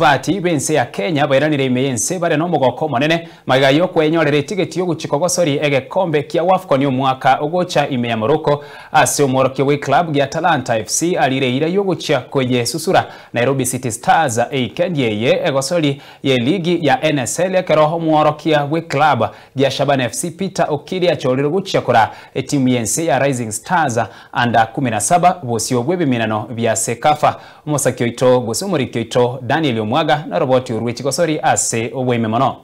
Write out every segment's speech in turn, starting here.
Abasubati bense ya Kenya bairanire imeyense bare no mugoko monene magayo kwenyorere tigeti yo guchikogosori egekombe kia WAFCON y'umwaka ugocha ime ya Morocco ase umoroke we club ya Atalanta FC alireira yo gucha kwenye susura Nairobi City Stars eikendie egosori ye ligi ya NSL keroho mworokia we club ya Shabana FC Peter Okiri achorire gucha kora timu yense ya Rising Stars under 17 bosio bwebe minano vya Sekafa umusakio ito gusumurikio ito Daniel Omwaga na roboti urwichikosori ase obweme mono.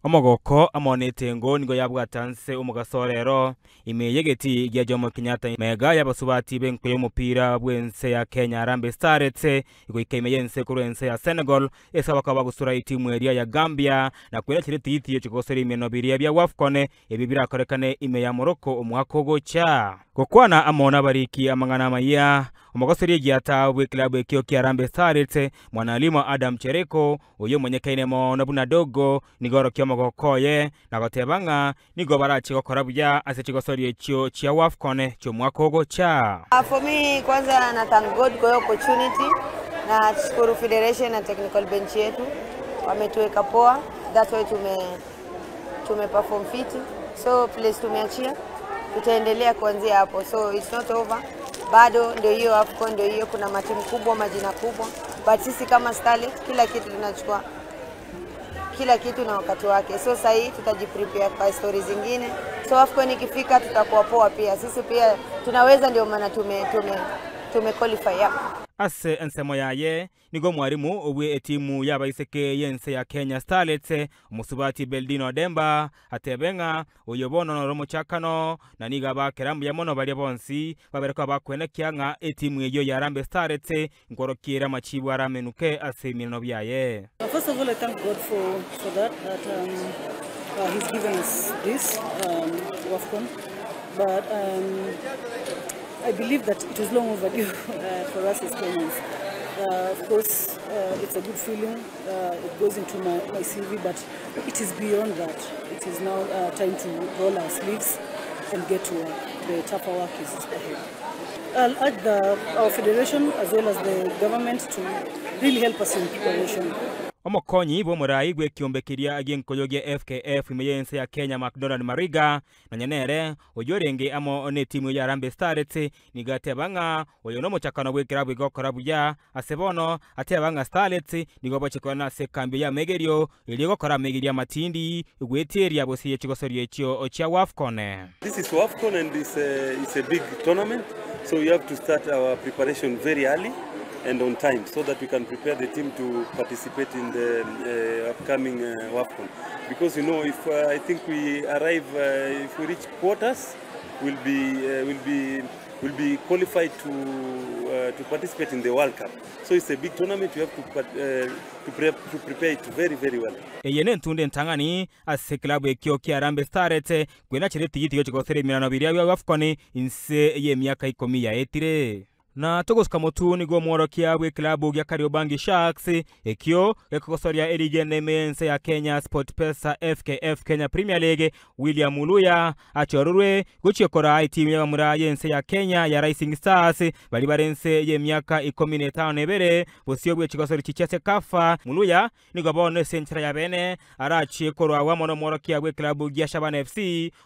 Omogoko amonete ngo nigo yabwatanse umugasorero imeyegeti gya Jomo Kenyatta mega y'abasubati benko y'umupira bwense ya Kenya Harambee Stars igo ikemeyense kurense ya Senegal esabaka bagusura itimu area ya Gambia na kwera kiriti y'ikigosori imeno biriya bya WAFCON ebibira korekane ime ya Morocco umwaka gocha kokwana amona bariki amangana maya umugosori gyata we club ekyo ki Harambee Stars mwanalima Adam Chereko uyo mwenyekaine mo nabuna dogo nigoro kyomogokoye nagotebanga nigo barachi gokora bya ase kigosori ekyo chia WAFCON cyo mwaka gocha. For me kwanza na thank God kwa opportunity na shukuru federation na technical bench yetu wametuweka poa, that's why tume perform fit, so place tumeachia tutaendelea kuanzia hapo, so it's not over, bado ndio hiyo AFCON, ndio hiyo kuna matimu kubwa, majina kubwa, but sisi kama Starlet kila kitu tunachukua, kila kitu na wakati wake, so sasa hii tutajiprepare kwa stories zingine, so AFCON ikifika tutakuwa poa pia, sisi pia tunaweza, ndio maana tume qualify hapo. Ase ensemo yaye nigo mwarimu obwe etimu yabaiseke yense ya Kenya Starlets umusubati Beldino Demba atebenga uyobono no romo chakano na niga bakerambu ya mono bali bonsi babereka bakwenekya nga etimu eyo ya Harambee Stars ngorokira machibu aramenuke ase mino byaye. First of all, I thank God for that he's given us this WAFCON, but I believe that it was long overdue for us as Kenyans. Of course, it's a good feeling. It goes into my CV, but it is beyond that. It is now time to roll our sleeves and get to work. The tougher work is ahead. I'll urge our federation as well as the government to really help us in preparation. Omokonyi bo murai gwe kiombekiria agenkoyoge FKF imeyense ya Kenya McDonald Mariga na nyanere oyorenge amo ne timu ya Harambee Stars nigatebanga oyono mochakano gwe kirabu gokora buya asebono atebanga Starlets nigobachikona se kambi ya Megerio iligokora Megeria matindi gweteria bosi yechigosori ekyo cha WAFCON. This is WAFCON and it's a big tournament, so you have to start our preparation very early and on time, so that we can prepare the team to participate in the upcoming WAFCON. Because you know, if I think we arrive, if we reach quarters, we'll be qualified to participate in the World Cup. So it's a big tournament. We have to prepare it very, very well. Eyene ntunde ntangani ase club ekyo ki Harambee Stars kwena chireti yitiyo chikosere mirano biria bya WAFCON inse ye myaka 10 ya etire. Na togoska motu nigo mworokia we klabu ya Kariobangi Sharks ekyo ekokosoria erige nemense ya Kenya SportPesa FKF Kenya Premier League William Muluya achorurwe guchikora itimu ya muraye yense ya Kenya ya Rising Stars bali barense ye myaka 15 nebere bosio bwe chikosori chichase kafa Muluya nigo bone sentra ya bene arachi korwa wa mono mworokia we klabu ya Shabana FC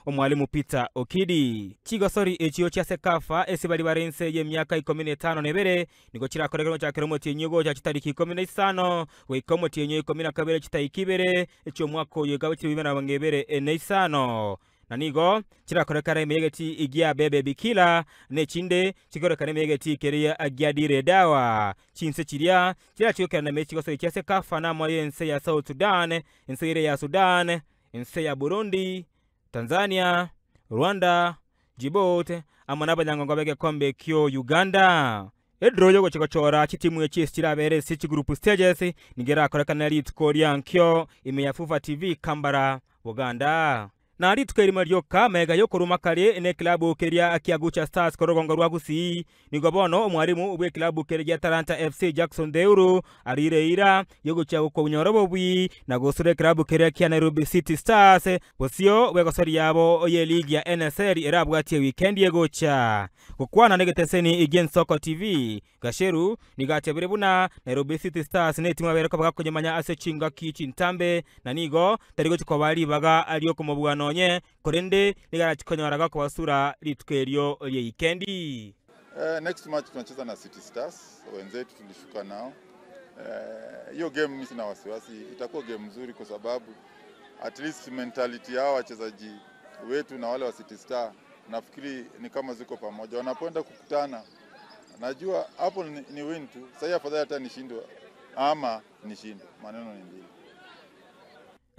omwalimu Peter Okidi chigosori echiyo chase kafa esi bali barense ye myaka 15 nebere nigo kirakorekero cyakero nyigo cya kitariki 15 we komoti nyigo 12 kitayikibere ecyo mwaka yegabo kibimena bangebere 5 na nigo kirakorekara imegeti igia bebe bikila nechinde kikorekana imegeti keria agiadire dawa chinse kiria kirachokera na mechi goso cyase kafana mo yense ya South Sudan ense ya Sudan ense ya Burundi Tanzania Rwanda Djibouti amanaba nyango bege kombe kyo Uganda edroyo go chikochora chitimu echi stirabere sichi group stages nigera korekana lit Korea nkyo imeyafufa TV Kambara Uganda. na rituka marioka mega yo kuruma kare ne klabu keria kiagucha Stars korogongo rwa gusi nigo bono mwarimu ubwe klabu keria Talanta FC Jackson Deuru arireira yo gucha uko nyorobo bwi na gusure klabu keria kia Nairobi City Stars bosio we gosori yabo ye ligi ya NSL erabwatie weekend ye gocha kukwana negeteseni igen Soko TV gasheru nigatebere buna Nairobi City Stars ne timu abereka bakonyemanya ase chinga kichintambe na nigo tarigo chikobali baga aliyo kumubwana nonye korende nigara chikonyoraga kubasura litwerio lye weekendi. Next match tunacheza na City Stars, wenzetu tulishuka nao. Hiyo game mimi sina wasiwasi, itakuwa game nzuri kwa sababu at least mentality yao wachezaji wetu na wale wa City Star nafikiri ni kama ziko pamoja, wanapoenda kukutana. Najua hapo ni win tu. Sasa afadhali hata nishindwe ama nishindwe. Maneno ni mbili.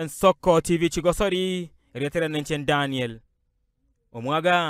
Soko TV Chigosori Riatera Nenchen Daniel Omwaga